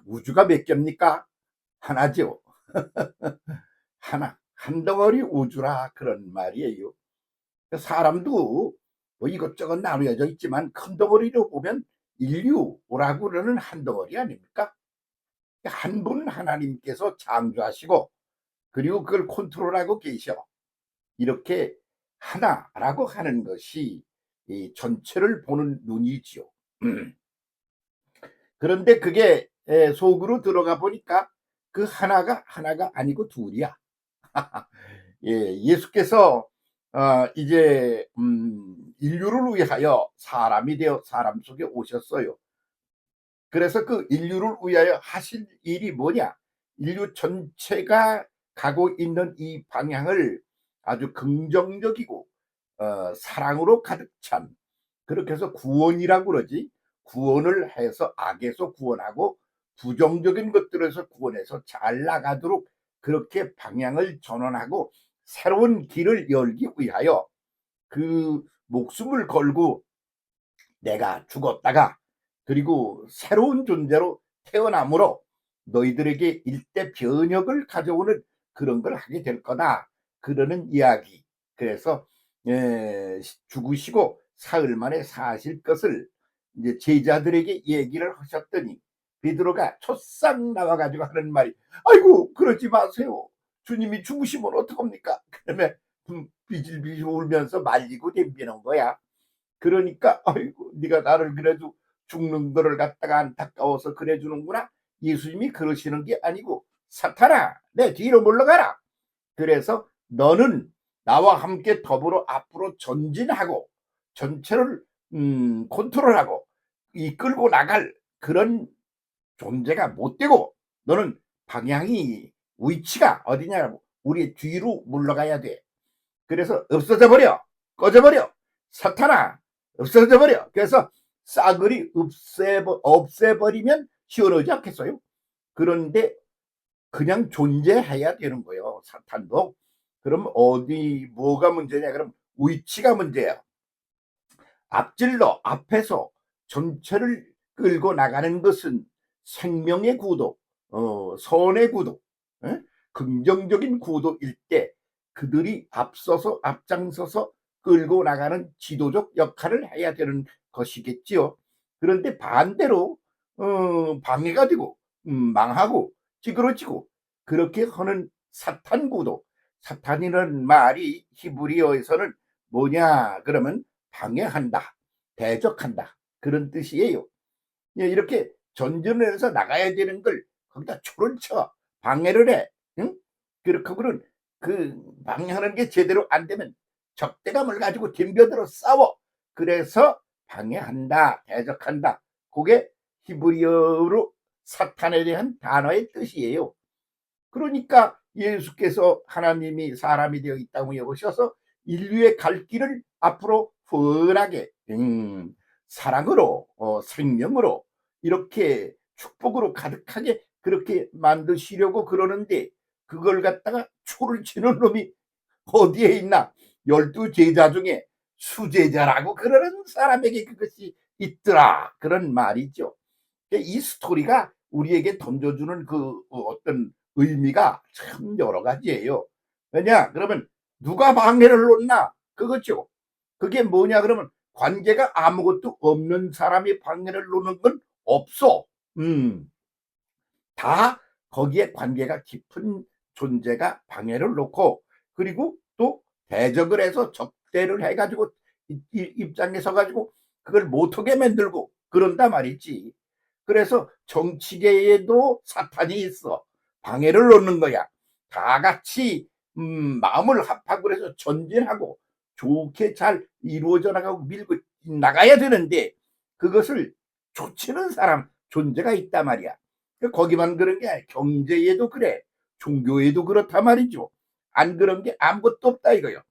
우주가 몇 개입니까? 하나죠. 하나. 한 덩어리 우주라 그런 말이에요. 사람도 뭐 이것저것 나누어져 있지만 큰 덩어리로 보면 인류라고 그러는 한 덩어리 아닙니까? 한 분 하나님께서 창조하시고 그리고 그걸 컨트롤하고 계셔. 이렇게 하나라고 하는 것이 이 전체를 보는 눈이지요. 그런데 그게 속으로 들어가 보니까 그 하나가 아니고 둘이야. 예수께서 이제 인류를 위하여 사람이 되어 사람 속에 오셨어요. 그래서 그 인류를 위하여 하실 일이 뭐냐? 인류 전체가 가고 있는 이 방향을 아주 긍정적이고 사랑으로 가득 찬, 그렇게 해서 구원이라고 그러지. 구원을 해서 악에서 구원하고 부정적인 것들에서 구원해서 잘 나가도록 그렇게 방향을 전환하고 새로운 길을 열기 위하여 그 목숨을 걸고 내가 죽었다가 그리고 새로운 존재로 태어남으로 너희들에게 일대 변혁을 가져오는 그런 걸 하게 될 거다. 그러는 이야기. 그래서 죽으시고 사흘 만에 사실 것을 이제 제자들에게 얘기를 하셨더니 베드로가 초싹 나와가지고 하는 말이, 아이고 그러지 마세요. 주님이 죽으시면 어떡합니까? 그러면 비질비질 울면서 말리고 덤비는 거야. 그러니까 아이고 네가 나를 그래도 죽는 거를 갖다가 안타까워서 그래 주는구나. 예수님이 그러시는 게 아니고 사탄아 내 뒤로 물러가라. 그래서 너는 나와 함께 더불어 앞으로 전진하고 전체를 컨트롤하고 이끌고 나갈 그런 존재가 못 되고 너는 방향이 위치가 어디냐고 우리 뒤로 물러가야 돼. 그래서 없어져 버려. 꺼져버려. 사탄아 없어져 버려. 그래서 싸그리 없애버리면 시원하지 않겠어요? 그런데 그냥 존재해야 되는 거예요. 사탄도. 그럼 어디 뭐가 문제냐? 그럼 위치가 문제야. 앞질러 앞에서 전체를 끌고 나가는 것은 생명의 구도, 선의 구도, 에? 긍정적인 구도일 때 그들이 앞장서서 끌고 나가는 지도적 역할을 해야 되는 것이겠지요. 그런데 반대로 방해가 되고 망하고 찌그러지고 그렇게 하는 사탄 구도, 사탄이라는 말이 히브리어에서는 뭐냐 그러면 방해한다, 대적한다 그런 뜻이에요. 이렇게 전진을 해서 나가야 되는 걸 거기다 초를 쳐 방해를 해. 응? 그렇게 하고는 그 방해하는 게 제대로 안 되면 적대감을 가지고 덤벼들어 싸워. 그래서 방해한다, 대적한다. 그게 히브리어로 사탄에 대한 단어의 뜻이에요. 그러니까 예수께서 하나님이 사람이 되어 이 땅에 오셔서 인류의 갈 길을 앞으로 훤하게 사랑으로 생명으로 이렇게 축복으로 가득하게 그렇게 만드시려고 그러는데 그걸 갖다가 초를 치는 놈이 어디에 있나? 12제자 중에 수제자라고 그러는 사람에게 그것이 있더라. 그런 말이죠. 이 스토리가 우리에게 던져주는 그 어떤 의미가 참 여러 가지예요. 왜냐? 그러면 누가 방해를 놓나? 그거죠. 그게 뭐냐? 그러면 관계가 아무것도 없는 사람이 방해를 놓는 건 없어. 다 거기에 관계가 깊은 존재가 방해를 놓고 그리고 또 대적을 해서 적대를 해가지고 입장에 서가지고 그걸 못하게 만들고 그런다 말이지. 그래서 정치계에도 사탄이 있어. 방해를 놓는 거야. 다 같이 마음을 합하고 그래서 전진하고 좋게 잘 이루어져 나가고 밀고 나가야 되는데 그것을 쫓치는 사람 존재가 있단 말이야. 거기만 그런 게 아니라 경제에도 그래. 종교에도 그렇단 말이죠. 안 그런 게 아무것도 없다 이거요.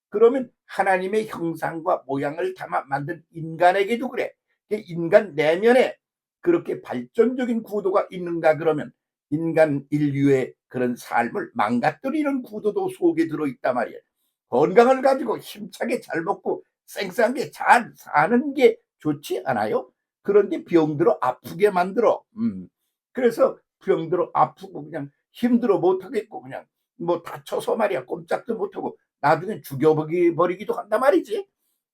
그러면 하나님의 형상과 모양을 담아 만든 인간에게도 그래. 인간 내면에 그렇게 발전적인 구도가 있는가 그러면 인간 인류의 그런 삶을 망가뜨리는 구도도 속에 들어있단 말이에요. 건강을 가지고 힘차게 잘 먹고 쌩쌩하게 잘 사는 게 좋지 않아요? 그런데 병들어 아프게 만들어. 그래서 병들어 아프고 그냥 힘들어 못하겠고 그냥 뭐 다쳐서 말이야 꼼짝도 못하고 나중에 죽여버리기도 한단 말이지.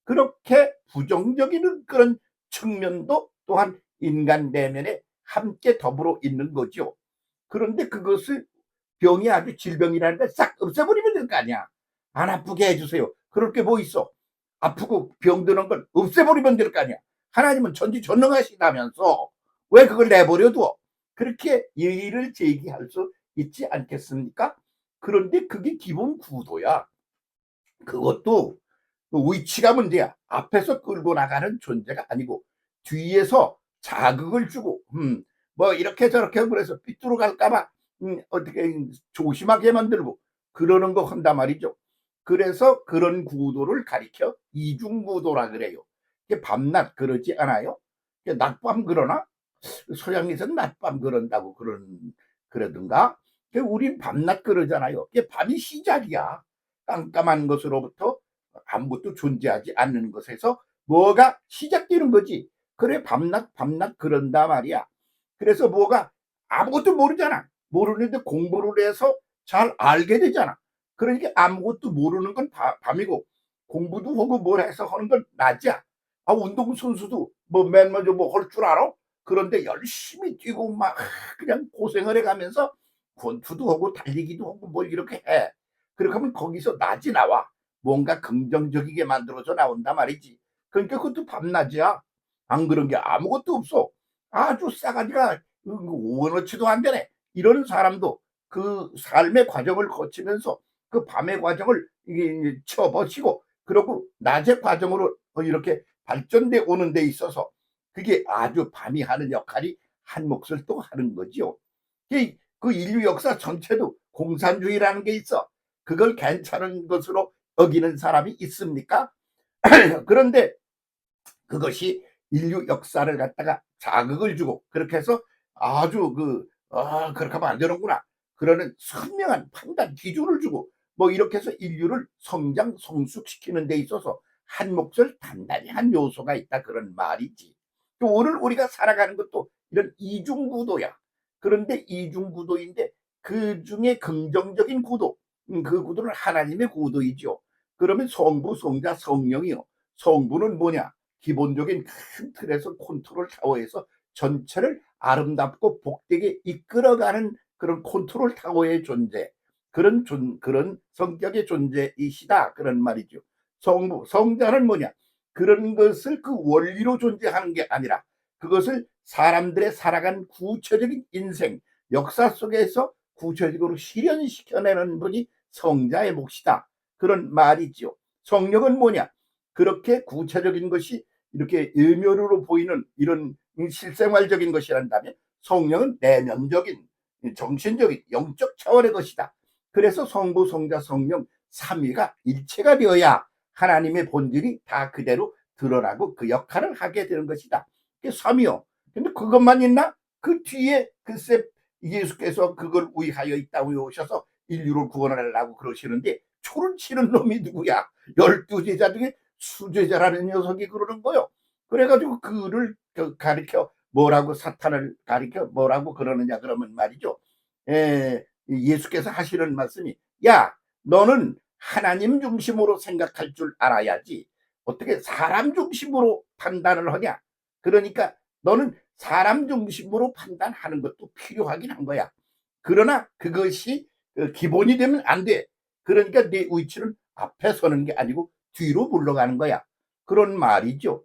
그렇게 부정적인 그런 측면도 또한 인간 내면에 함께 더불어 있는 거죠. 그런데 그것을 병이 아주 질병이라는 걸 싹 없애버리면 될 거 아니야. 안 아프게 해주세요. 그럴 게 뭐 있어. 아프고 병드는 걸 없애버리면 될 거 아니야. 하나님은 전지전능하시다면서 왜 그걸 내버려둬? 그렇게 예의를 제기할 수 있지 않겠습니까? 그런데 그게 기본 구도야. 그것도 위치가 문제야. 앞에서 끌고 나가는 존재가 아니고 뒤에서 자극을 주고 뭐 이렇게 저렇게 그래서 삐뚤어 갈까봐 어떻게 조심하게 만들고 그러는 거 한단 말이죠. 그래서 그런 구도를 가리켜 이중구도라 그래요. 이게 밤낮 그러지 않아요? 낮밤 그러나? 서양에서는 낮밤 그런다고 그러든가. 우린 밤낮 그러잖아요. 이게 밤이 시작이야. 깜깜한 것으로부터 아무것도 존재하지 않는 것에서 뭐가 시작되는 거지. 그래 밤낮 밤낮 그런다 말이야. 그래서 뭐가 아무것도 모르잖아. 모르는데 공부를 해서 잘 알게 되잖아. 그러니까 아무것도 모르는 건 밤이고 공부도 하고 뭘 해서 하는 건 낮이야. 운동선수도 뭐 맨 먼저 뭐 할 줄 알아? 그런데 열심히 뛰고 막 그냥 고생을 해가면서 권투도 하고 달리기도 하고 뭐 이렇게 해. 그렇게 하면 거기서 낮이 나와. 뭔가 긍정적이게 만들어져 나온단 말이지. 그러니까 그것도 밤낮이야. 안 그런 게 아무것도 없어. 아주 싸가지가 원어치도 안 되네. 이런 사람도 그 삶의 과정을 거치면서 그 밤의 과정을 이게 쳐버치고 그러고 낮의 과정으로 이렇게 발전돼 오는 데 있어서 그게 아주 밤이 하는 역할이 한 몫을 또 하는 거지요. 그 인류 역사 전체도 공산주의라는 게 있어. 그걸 괜찮은 것으로 여기는 사람이 있습니까? 그런데 그것이 인류 역사를 갖다가 자극을 주고 그렇게 해서 아주 그렇게 하면 안 되는구나 그러는 선명한 판단 기준을 주고 뭐 이렇게 해서 인류를 성장 성숙시키는 데 있어서 한 몫을 단단히 한 요소가 있다 그런 말이지. 또 오늘 우리가 살아가는 것도 이런 이중구도야. 그런데 이중구도인데 그 중에 긍정적인 구도, 그 구도는 하나님의 구도이죠. 그러면 성부 성자 성령이요. 성부는 뭐냐? 기본적인 큰 틀에서 컨트롤 타워에서 전체를 아름답고 복되게 이끌어가는 그런 컨트롤 타워의 존재, 그런 성격의 존재이시다 그런 말이죠. 성부 성자는 뭐냐? 그런 것을 그 원리로 존재하는 게 아니라 그것을 사람들의 살아간 구체적인 인생 역사 속에서 구체적으로 실현시켜내는 분이 성자의 몫이다 그런 말이죠. 성령은 뭐냐? 그렇게 구체적인 것이 이렇게 일면으로 보이는 이런 실생활적인 것이란다면 성령은 내면적인 정신적인 영적 차원의 것이다. 그래서 성부 성자 성령 삼위가 일체가 되어야 하나님의 본질이 다 그대로 드러나고 그 역할을 하게 되는 것이다. 삼위요. 근데 그것만 있나? 그 뒤에 글쎄 예수께서 그걸 위하여 이 땅에 오셔서 인류를 구원하려고 그러시는데 초를 치는 놈이 누구야? 12제자 중에 수제자라는 녀석이 그러는 거요. 그래가지고 그를 가리켜 뭐라고 사탄을 가리켜 뭐라고 그러느냐 그러면 말이죠. 예수께서 하시는 말씀이 야 너는 하나님 중심으로 생각할 줄 알아야지 어떻게 사람 중심으로 판단을 하냐. 그러니까 너는 사람 중심으로 판단하는 것도 필요하긴 한 거야. 그러나 그것이 기본이 되면 안 돼. 그러니까 내 위치는 앞에 서는 게 아니고 뒤로 물러가는 거야. 그런 말이죠.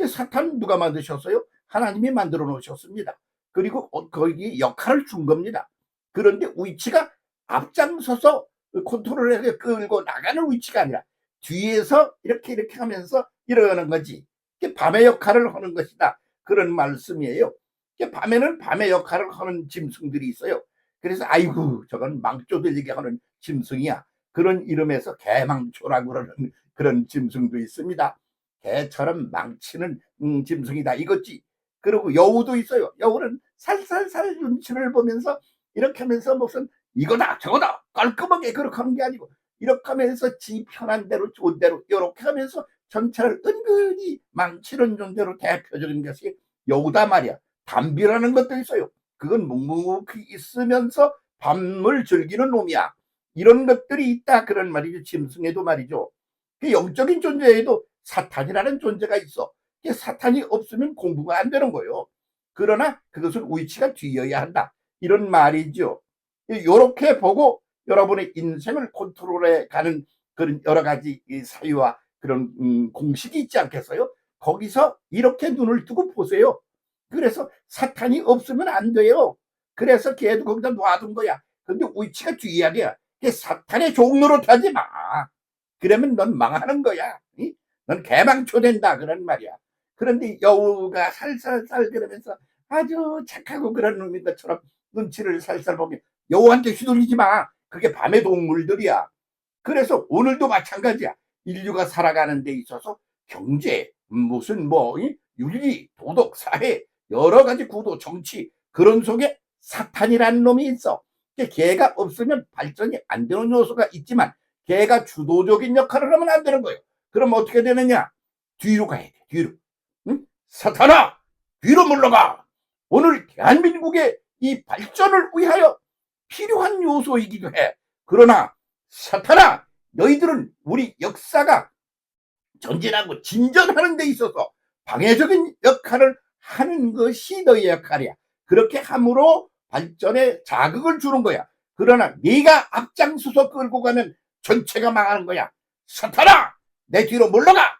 사탄 누가 만드셨어요? 하나님이 만들어 놓으셨습니다. 그리고 거기 역할을 준 겁니다. 그런데 위치가 앞장서서 컨트롤해서 끌고 나가는 위치가 아니라 뒤에서 이렇게 하면서 이러는 거지. 밤의 역할을 하는 것이다. 그런 말씀이에요. 밤에는 밤의 역할을 하는 짐승들이 있어요. 그래서 아이고 저건 망조 들리게 하는 짐승이야. 그런 이름에서 개망초라고 그러는 그런 짐승도 있습니다. 개처럼 망치는 짐승이다 이거지. 그리고 여우도 있어요. 여우는 살살살 눈치를 보면서 이렇게 하면서 무슨 이거다 저거다 깔끔하게 그렇게 하는 게 아니고 이렇게 하면서 지 편한 대로 좋은 대로 이렇게 하면서 전체를 은근히 망치는 존재로 대표적인 것이 여우다 말이야. 담비라는 것도 있어요. 그건 묵묵히 있으면서 밤을 즐기는 놈이야. 이런 것들이 있다 그런 말이죠. 짐승에도 말이죠. 그 영적인 존재에도 사탄이라는 존재가 있어. 사탄이 없으면 공부가 안 되는 거예요. 그러나 그것은 위치가 뒤여야 한다. 이런 말이죠. 이렇게 보고 여러분의 인생을 컨트롤해 가는 그런 여러 가지 사유와 그런 공식이 있지 않겠어요? 거기서 이렇게 눈을 뜨고 보세요. 그래서 사탄이 없으면 안 돼요. 그래서 걔도 거기다 놔둔 거야. 근데 위치가 뒤야 돼. 사탄의 종로로 타지 마. 그러면 넌 망하는 거야. 넌 개망초된다 그런 말이야. 그런데 여우가 살살살 그러면서 아주 착하고 그런 놈인 것처럼 눈치를 살살 보면 여우한테 휘둘리지 마. 그게 밤의 동물들이야. 그래서 오늘도 마찬가지야. 인류가 살아가는 데 있어서 경제, 무슨 뭐 윤리, 도덕, 사회 여러 가지 구도, 정치 그런 속에 사탄이라는 놈이 있어. 걔가 없으면 발전이 안 되는 요소가 있지만 걔가 주도적인 역할을 하면 안 되는 거예요. 그럼 어떻게 되느냐? 뒤로 가야 돼. 뒤로. 응? 사탄아, 뒤로 물러가. 오늘 대한민국의 이 발전을 위하여 필요한 요소이기도 해. 그러나 사탄아, 너희들은 우리 역사가 전진하고 진전하는 데 있어서 방해적인 역할을 하는 것이 너희 역할이야. 그렇게 함으로 발전에 자극을 주는 거야. 그러나 네가 앞장서서 끌고 가면 전체가 망하는 거야. 사탄아, 내 뒤로 물러가.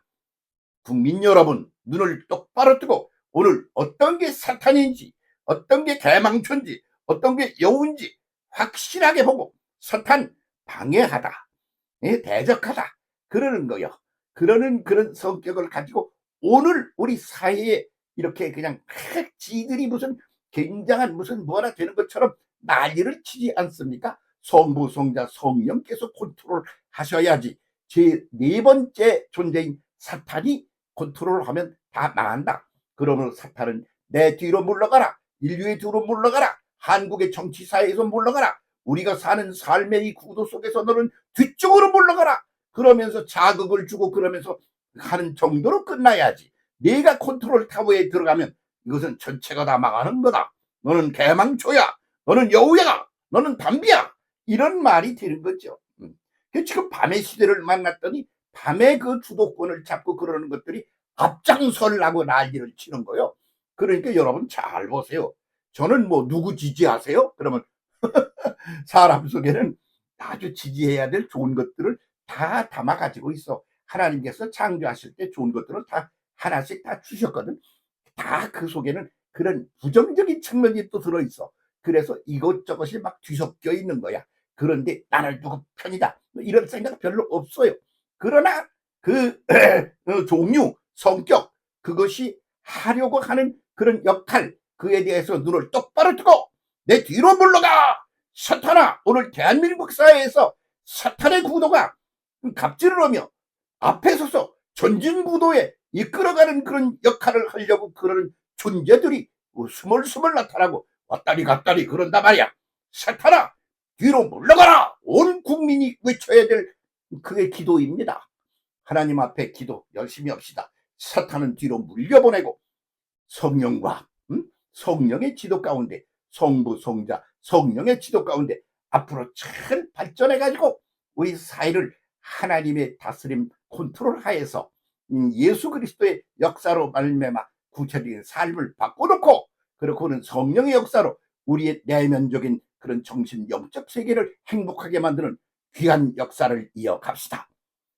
국민 여러분, 눈을 똑바로 뜨고 오늘 어떤 게 사탄인지, 어떤 게 대망초인지, 어떤 게 여우인지 확실하게 보고 사탄 방해하다, 대적하다 그러는 거요. 그러는 그런 성격을 가지고 오늘 우리 사회에 이렇게 그냥 지들이 무슨 굉장한 무슨 뭐라 되는 것처럼 난리를 치지 않습니까? 성부, 성자, 성령께서 컨트롤 하셔야지. 제 네 번째 존재인 사탄이 컨트롤하면 다 망한다. 그러면 사탄은 내 뒤로 물러가라. 인류의 뒤로 물러가라. 한국의 정치사회에서 물러가라. 우리가 사는 삶의 이 구도 속에서 너는 뒤쪽으로 물러가라. 그러면서 자극을 주고 그러면서 하는 정도로 끝나야지. 네가 컨트롤 타워에 들어가면 이것은 전체가 다 망하는 거다. 너는 개망초야. 너는 여우야. 너는 담비야. 이런 말이 되는 거죠. 지금 밤의 시대를 만났더니 밤에 그 주도권을 잡고 그러는 것들이 앞장설라고 난리를 치는 거예요. 그러니까 여러분 잘 보세요. 저는 뭐 누구 지지하세요? 그러면 사람 속에는 아주 지지해야 될 좋은 것들을 다 담아 가지고 있어. 하나님께서 창조하실 때 좋은 것들을 다 하나씩 다 주셨거든. 다 그 속에는 그런 부정적인 측면이 또 들어있어. 그래서 이것저것이 막 뒤섞여 있는 거야. 그런데 나를 누구 편이다 이런 생각 별로 없어요. 그러나 그 종류, 성격 그것이 하려고 하는 그런 역할 그에 대해서 눈을 똑바로 뜨고 내 뒤로 물러가. 사탄아, 오늘 대한민국 사회에서 사탄의 구도가 갑질을 하며 앞에 서서 전진 구도에 이끌어가는 그런 역할을 하려고 그러는 존재들이 스멀스멀 나타나고 왔다리 갔다리 그런단 말이야. 사탄아, 뒤로 물러가라. 온 국민이 외쳐야 될 그게 기도입니다. 하나님 앞에 기도 열심히 합시다. 사탄은 뒤로 물려보내고 성령과 성령의 지도 가운데 성부, 성자, 성령의 지도 가운데 앞으로 잘 발전해 가지고 우리 사회를 하나님의 다스림 컨트롤 하에서 예수 그리스도의 역사로 말미암아 구체적인 삶을 바꿔놓고 그리고는 성령의 역사로 우리의 내면적인 그런 정신 영적 세계를 행복하게 만드는 귀한 역사를 이어갑시다.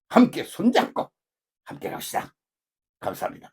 함께 손잡고 함께 갑시다. 감사합니다.